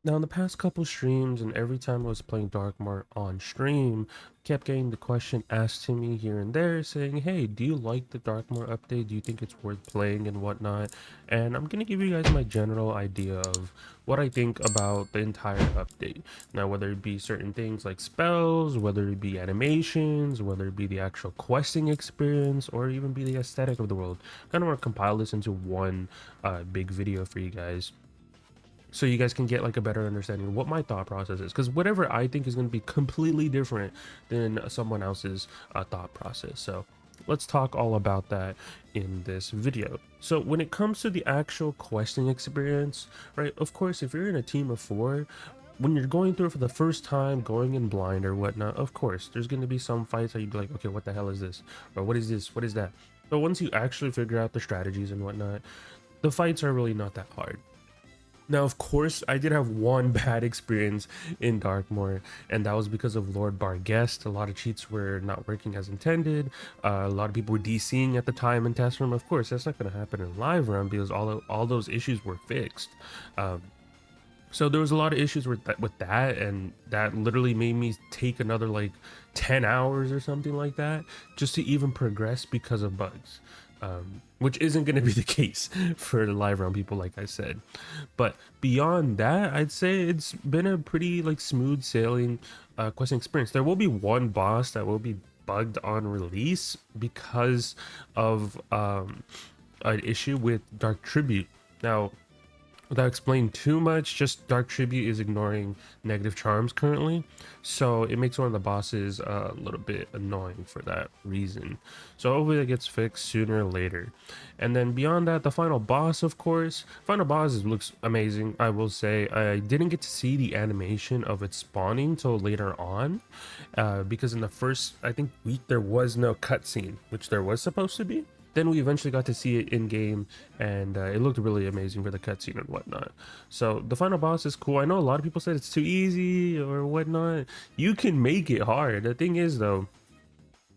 Now, in the past couple streams, and every time I was playing Darkmoor on stream, kept getting the question asked to me here and there saying, hey, do you like the Darkmoor update? Do you think it's worth playing and whatnot? And I'm going to give you guys my general idea of what I think about the entire update. Now, whether it be certain things like spells, whether it be animations, whether it be the actual questing experience, or even be the aesthetic of the world. I kind of want to compile this into one big video for you guys, so you guys can get like a better understanding of what my thought process is, because whatever I think is going to be completely different than someone else's thought process. So let's talk all about that in this video. So when it comes to the actual questing experience, right, of course, if you're in a team of 4, when you're going through it for the first time, going in blind or whatnot, of course there's going to be some fights that you'd be like, okay, what the hell is this, or what is this, what is that? But once you actually figure out the strategies and whatnot, the fights are really not that hard. Now, of course, I did have one bad experience in Darkmoor, and that was because of Lord Barguest. A lot of cheats were not working as intended. A lot of people were DCing at the time in test room. Of course, that's not going to happen in live round because all those issues were fixed. So there was a lot of issues with that, and that literally made me take another like 10 hours or something like that just to even progress because of bugs. Which isn't going to be the case for the live round people, like I said. But beyond that, I'd say it's been a pretty like smooth sailing questing experience. There will be one boss that will be bugged on release because of an issue with Dark Tribute. Now, without explaining too much, just Dark Tribute is ignoring negative charms currently, so it makes one of the bosses a little bit annoying for that reason. So hopefully that gets fixed sooner or later. And then beyond that, the final boss, of course, final boss looks amazing. I will say I didn't get to see the animation of it spawning till later on, because in the first, I think, week there was no cutscene, which there was supposed to be. Then we eventually got to see it in game, and it looked really amazing for the cutscene and whatnot. So the final boss is cool. I know a lot of people said it's too easy or whatnot. You can make it hard. The thing is, though,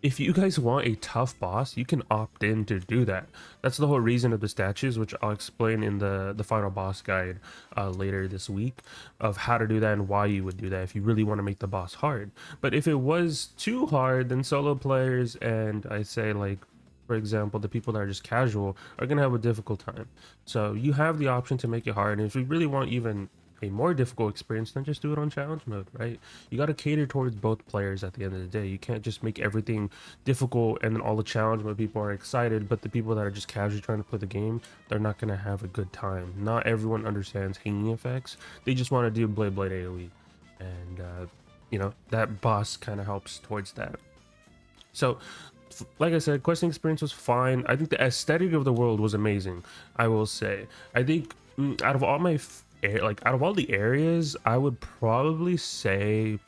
if you guys want a tough boss, you can opt in to do that. That's the whole reason of the statues, which I'll explain in the final boss guide later this week, of how to do that and why you would do that if you really want to make the boss hard. But if it was too hard, then solo players, and I say like, for example, the people that are just casual, are going to have a difficult time. So you have the option to make it hard, and if you really want even a more difficult experience, then just do it on challenge mode, right? You got to cater towards both players at the end of the day. You can't just make everything difficult and then all the challenge mode people are excited, but the people that are just casually trying to play the game, they're not going to have a good time. Not everyone understands hanging effects. They just want to do blade AoE, and you know, that boss kind of helps towards that. So like I said, questing experience was fine. I think the aesthetic of the world was amazing, I will say. I think out of all my out of all the areas, I would probably say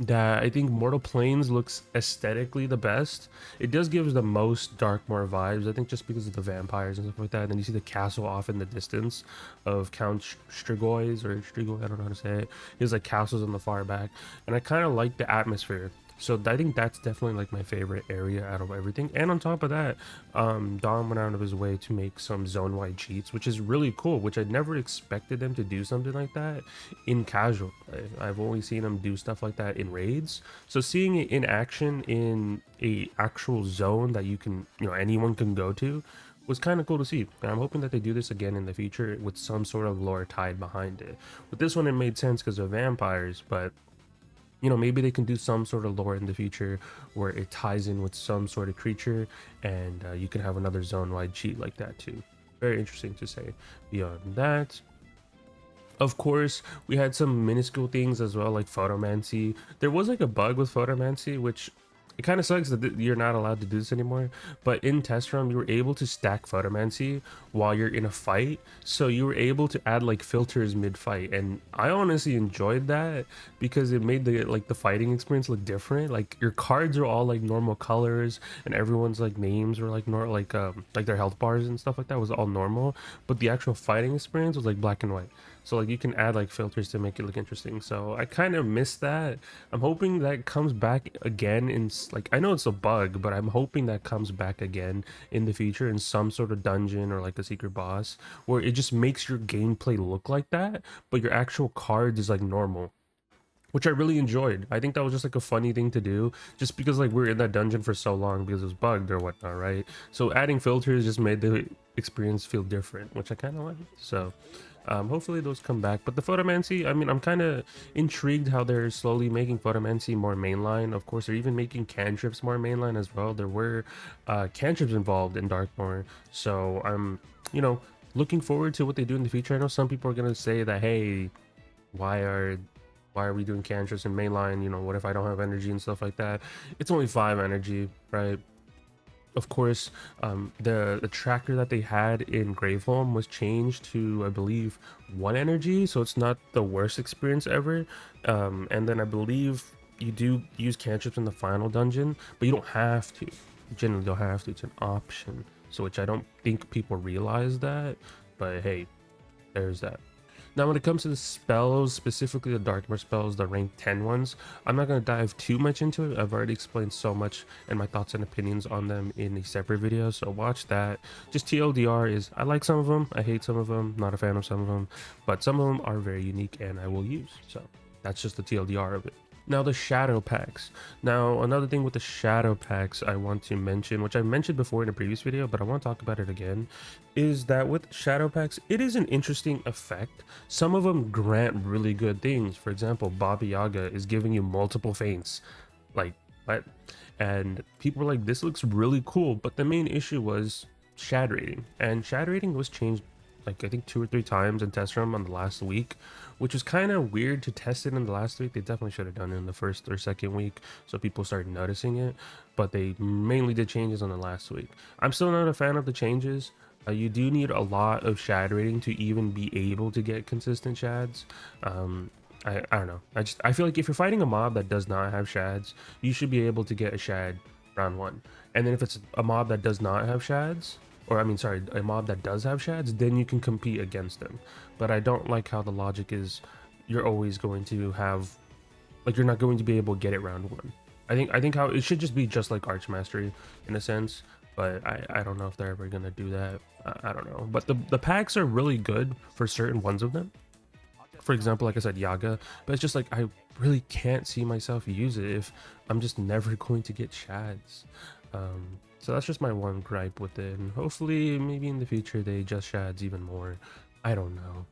that I think Mortal Plains looks aesthetically the best. It does give the most Darkmoor vibes, I think, just because of the vampires and stuff like that. And then you see the castle off in the distance of Count Strigoi, or Strigoi, I don't know how to say it. His like castles in the far back, and I kind of like the atmosphere. So I think that's definitely like my favorite area out of everything. And on top of that, Dom went out of his way to make some zone-wide cheats, which is really cool, which I never expected them to do something like that in casual play. I've only seen them do stuff like that in raids. So seeing it in action in a actual zone that you can, you know, anyone can go to, was kind of cool to see. And I'm hoping that they do this again in the future with some sort of lore tied behind it. With this one, it made sense because of vampires, but you know, maybe they can do some sort of lore in the future where it ties in with some sort of creature, and you can have another zone-wide cheat like that too. Very interesting to say. Beyond that, of course, we had some minuscule things as well, like photomancy. There was like a bug with photomancy, which it kind of sucks that you're not allowed to do this anymore. But in test run, you were able to stack photomancy while you're in a fight, so you were able to add like filters mid-fight, and I honestly enjoyed that because it made the fighting experience look different. Like your cards are all like normal colors, and everyone's like names were like like their health bars and stuff like that was all normal, but the actual fighting experience was like black and white. So like you can add like filters to make it look interesting. So I kind of miss that. I'm hoping that comes back again in like, I know it's a bug, but I'm hoping that comes back again in the future in some sort of dungeon or like a secret boss where it just makes your gameplay look like that, but your actual cards is like normal, which I really enjoyed. I think that was just like a funny thing to do, just because like we were in that dungeon for so long because it was bugged or whatnot, right? So adding filters just made the experience feel different, which I kind of like. So hopefully those come back. But the photomancy, I mean, I'm kind of intrigued how they're slowly making photomancy more mainline. Of course, they're even making cantrips more mainline as well. There were cantrips involved in Darkmoor, so I'm, you know, looking forward to what they do in the future. I know some people are gonna say that, hey, why are we doing cantrips in mainline? You know, what if I don't have energy and stuff like that? It's only 5 energy, right? Of course, the tracker that they had in Graveholm was changed to, I believe, 1 energy, so it's not the worst experience ever. And then I believe you do use cantrips in the final dungeon, but you don't have to. You generally don't have to. It's an option. So which I don't think people realize that, but hey, there's that. Now, when it comes to the spells, specifically the Darkmoor spells, the rank 10 ones, I'm not going to dive too much into it. I've already explained so much and my thoughts and opinions on them in a separate video, so watch that. Just TLDR is, I like some of them, I hate some of them, not a fan of some of them, but some of them are very unique and I will use. So that's just the TLDR of it. Now the shadow packs. Now another thing with the shadow packs I want to mention, which I mentioned before in a previous video, but I want to talk about it again, is that with shadow packs, it is an interesting effect. Some of them grant really good things. For example, Baba Yaga is giving you multiple feints. Like, what? And people were like, this looks really cool, but the main issue was shad rating. And shad rating was changed like I think 2 or 3 times in test room on the last week, which was kind of weird to test it in the last week. They definitely should have done it in the first or second week so people started noticing it, but they mainly did changes on the last week. I'm still not a fan of the changes. You do need a lot of shad rating to even be able to get consistent shads. I don't know. I feel like if you're fighting a mob that does not have shads, you should be able to get a shad round 1. And then if it's a mob that does not have shads, or I mean, sorry, a mob that does have shads, then you can compete against them. But I don't like how the logic is you're always going to have, like, you're not going to be able to get it round 1. I think how it should just be just like Arch Mastery in a sense, but I don't know if they're ever gonna do that. I don't know. But the packs are really good for certain ones of them. For example, like I said, Yaga, but it's just like I really can't see myself use it if I'm just never going to get shads. So that's just my one gripe with it, and hopefully maybe in the future they adjust shads even more. I don't know.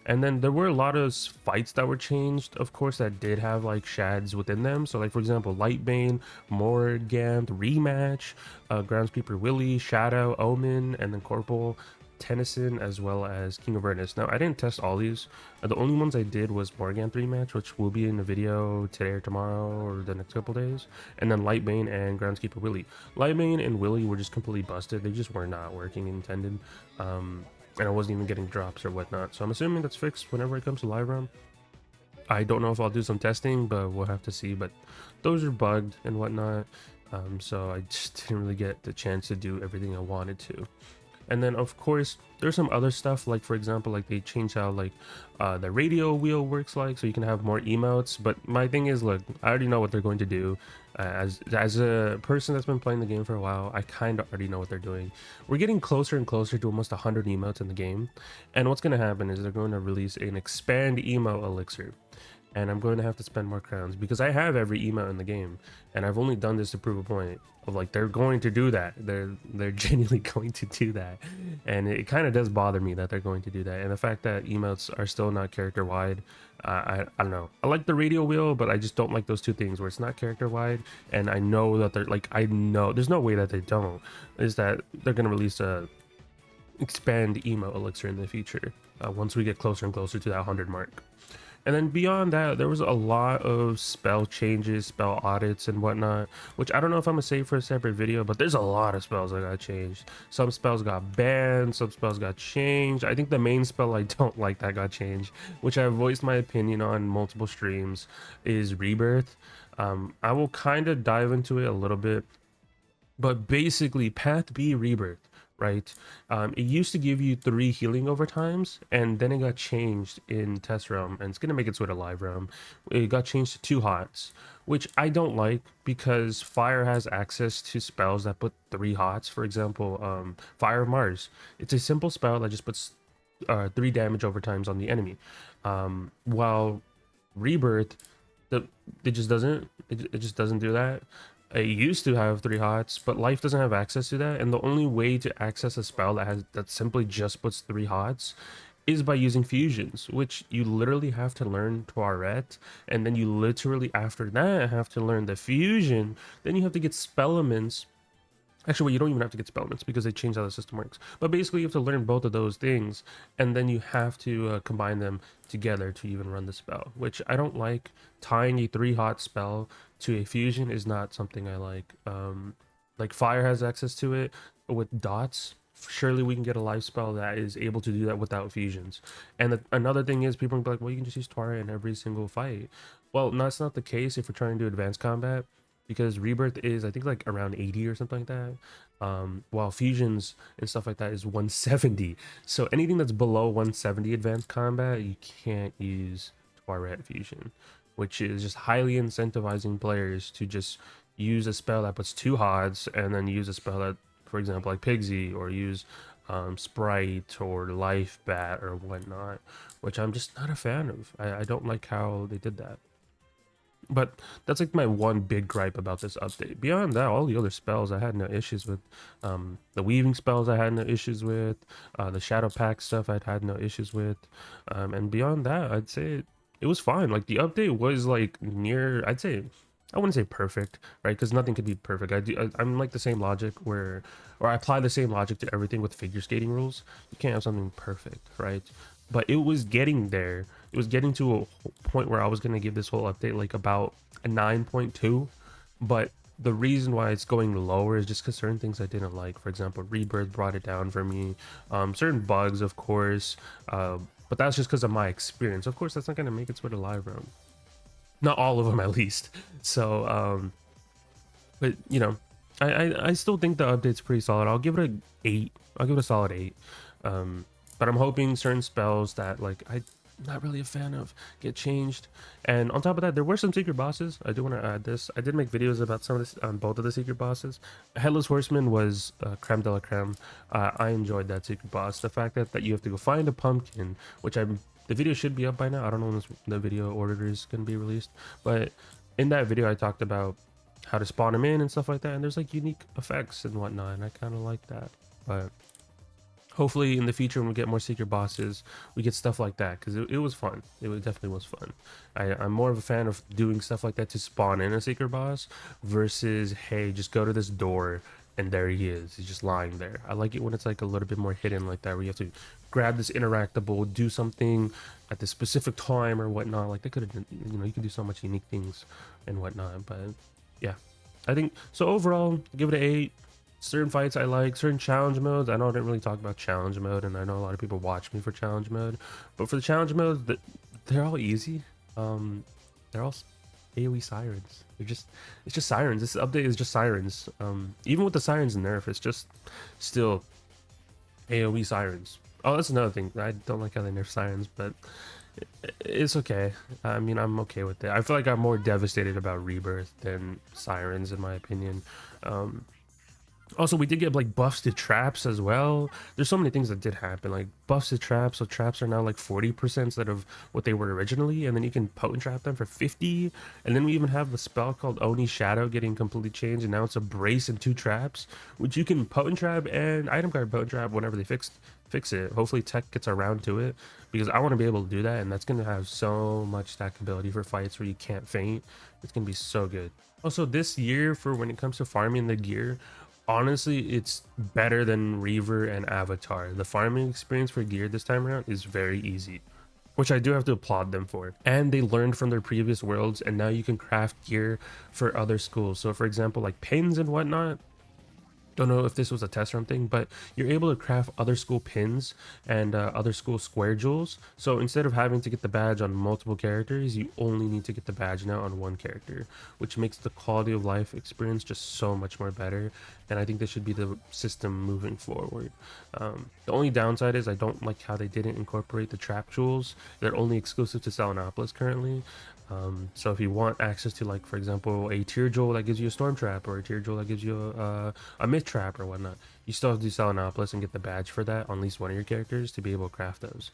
And then there were a lot of fights that were changed, of course, that did have like shads within them. So like, for example, Lightbane, Morgant, Rematch, Groundskeeper Willie, Shadow, Omen, and then Corporal, Tennyson, as well as King of Ernest. Now I didn't test all these. The only ones I did was Morgant Rematch, which will be in a video today or tomorrow or the next couple days, and then Lightbane and Groundskeeper Willie. Lightbane and Willie were just completely busted. They just were not working intended, and I wasn't even getting drops or whatnot. So I'm assuming that's fixed whenever it comes to live round. I don't know if I'll do some testing, but we'll have to see. But those are bugged and whatnot, so I just didn't really get the chance to do everything I wanted to. And then of course there's some other stuff, like for example, like they changed how like the radio wheel works, like so you can have more emotes. But my thing is, look, I already know what they're going to do. As a person that's been playing the game for a while, I kind of already know what they're doing. We're getting closer and closer to almost 100 emotes in the game, and what's going to happen is they're going to release an expand emo elixir, and I'm going to have to spend more crowns because I have every emo in the game, and I've only done this to prove a point of like they're going to do that. They're genuinely going to do that, and it kind of does bother me that they're going to do that. And the fact that emotes are still not character wide, I don't know. I like the radio wheel, but I just don't like those two things where it's not character wide, and I know that they're like, I know there's no way that they don't, is that they're gonna release a expand emo elixir in the future once we get closer and closer to that 100 mark. And then beyond that, there was a lot of spell changes, spell audits and whatnot, which I don't know if I'm gonna save for a separate video, but there's a lot of spells that got changed. Some spells got banned, some spells got changed. I think the main spell I don't like that got changed, which I've voiced my opinion on multiple streams, is Rebirth. I will kind of dive into it a little bit, but basically Path B Rebirth right? It used to give you 3 healing overtimes, and then it got changed in test realm, and it's gonna make its way to live realm. It got changed to 2 hots, which I don't like because fire has access to spells that put 3 hots. For example, Fire of Mars. It's a simple spell that just puts 3 damage overtimes on the enemy. While Rebirth, the it just doesn't it just doesn't do that. It used to have 3 hots, but life doesn't have access to that, and the only way to access a spell that simply just puts 3 hots is by using fusions, which you literally have to learn Toiret, and then you literally after that have to learn the fusion. Then you have to get spell elements. Actually, well, you don't even have to get spellments because they changed how the system works. But basically, you have to learn both of those things, and then you have to combine them together to even run the spell, which I don't like. Tying a 3 hot spell to a fusion is not something I like. Like Fire has access to it with dots. Surely we can get a life spell that is able to do that without fusions. And another thing is, people are gonna be like, well, you can just use Twilight in every single fight. Well, that's not the case if we're trying to do advanced combat, because Rebirth is, I think, like around 80 or something like that, while fusions and stuff like that is 170. So anything that's below 170 advanced combat, you can't use Twilight fusion, which is just highly incentivizing players to just use a spell that puts 2 hots, and then use a spell that, for example, like Pigsy, or use Sprite or Life Bat or whatnot, which I'm just not a fan of. I don't like how they did that. But that's like my one big gripe about this update. Beyond that, all the other spells I had no issues with. The weaving spells I had no issues with. The shadow pack stuff I'd had no issues with. And beyond that, I'd say it was fine. Like the update was like near, I'd say, I wouldn't say perfect, right? Because nothing could be perfect. I'm like the same logic where, or I apply the same logic to everything with figure skating rules. You can't have something perfect, right? But it was getting there. It was getting to a point where I was gonna give this whole update like about a 9.2. But the reason why it's going lower is just because certain things I didn't like. For example, Rebirth brought it down for me. Certain bugs, of course. But that's just because of my experience. Of course, that's not gonna make its way to live room. Not all of them, at least. So, but you know, I still think the update's pretty solid. I'll give it a 8. I'll give it a solid 8. But I'm hoping certain spells that like I'm not really a fan of get changed. And on top of that, there were some secret bosses. I do want to add this. I did make videos about some of this on both of the secret bosses. Headless Horseman was creme de la creme. I enjoyed that secret boss. The fact that you have to go find a pumpkin, which the video should be up by now. I don't know when the video order is going to be released, but in that video I talked about how to spawn them in and stuff like that, and there's like unique effects and whatnot, and I kind of like that. But hopefully in the future when we get more secret bosses, we get stuff like that, because it was fun. Definitely was fun. I'm more of a fan of doing stuff like that to spawn in a secret boss versus, hey, just go to this door and there he is. He's just lying there. I like it when it's like a little bit more hidden like that, where you have to grab this interactable, do something at this specific time or whatnot. Like they could have, you can do so much unique things and whatnot. But yeah, I think so. Overall, give it an 8. Certain fights I like, certain challenge modes. I know I didn't really talk about challenge mode, and I know a lot of people watch me for challenge mode, but for the challenge modes, they're all easy. They're all AoE sirens. It's just sirens. This update is just sirens. Even with the sirens nerf, it's just still AoE sirens. Oh, that's another thing. I don't like how they nerf sirens, but it's okay. I mean, I'm okay with it. I feel like I'm more devastated about Rebirth than sirens, in my opinion. Also, we did get like buffs to traps as well. There's so many things that did happen, like buffs to traps. So traps are now like 40% instead of what they were originally, and then you can potent trap them for 50. And then we even have a spell called Oni Shadow getting completely changed, and now it's a brace and 2 traps, which you can potent trap and item card potent trap whenever they fix it. Hopefully tech gets around to it, because I want to be able to do that, and that's going to have so much stackability for fights where you can't faint. It's going to be so good. Also, this year, for when it comes to farming the gear, honestly, it's better than Reaver and Avatar. The farming experience for gear this time around is very easy, which I do have to applaud them for. And they learned from their previous worlds, and now you can craft gear for other schools. So for example, like pins and whatnot, don't know if this was a test or something, but you're able to craft other school pins and other school square jewels. So instead of having to get the badge on multiple characters, you only need to get the badge now on one character, which makes the quality of life experience just so much more better. and I think this should be the system moving forward. The only downside is I don't like how they didn't incorporate the trap jewels. They're only exclusive to Salanopolis currently. So if you want access to, like, for example, a tier jewel that gives you a storm trap, or a tier jewel that gives you a myth trap or whatnot, you still have to do Salanopolis and get the badge for that on at least one of your characters to be able to craft those.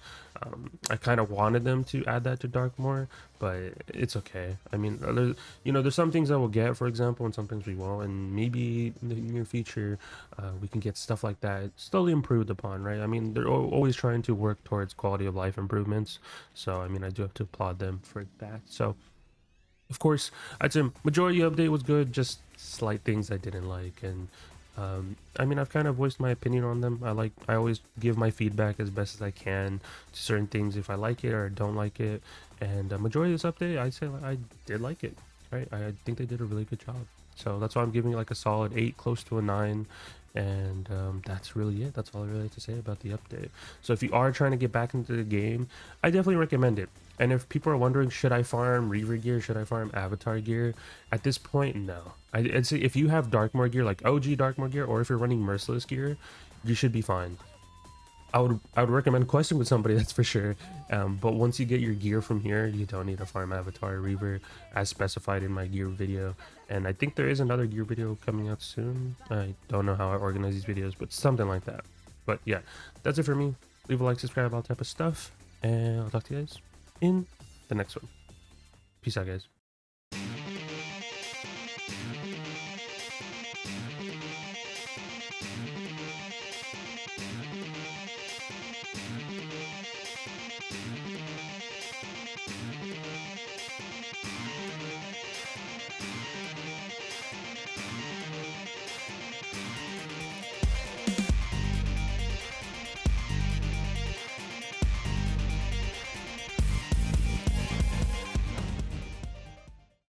I kind of wanted them to add that to Darkmoor, but it's okay. I mean, there's some things that we'll get, for example, and some things we won't, and maybe in the near future we can get stuff like that slowly improved upon, right? I mean, they're always trying to work towards quality of life improvements, so I mean, I do have to applaud them for that. So of course, I'd say majority update was good, just slight things I didn't like. And I mean, I've kind of voiced my opinion on them. I always give my feedback as best as I can to certain things if I like it or don't like it. And majority of this update, I'd say I did like it, right? I think they did a really good job. So that's why I'm giving it like a solid 8, close to a 9. And that's really it. That's all I really have to say about the update. So if you are trying to get back into the game, I definitely recommend it. And if people are wondering, should I farm Reaver gear, should I farm Avatar gear, at this point, no. I'd say if you have Darkmoor gear, like OG Darkmoor gear, or if you're running Merciless gear, you should be fine. I would recommend questing with somebody, that's for sure. But once you get your gear from here, you don't need to farm Avatar or Reaver as specified in my gear video. And I think there is another gear video coming out soon. I don't know how I organize these videos, but something like that. But yeah, that's it for me. Leave a like, subscribe, all type of stuff, and I'll talk to you guys in the next one. Peace out, guys.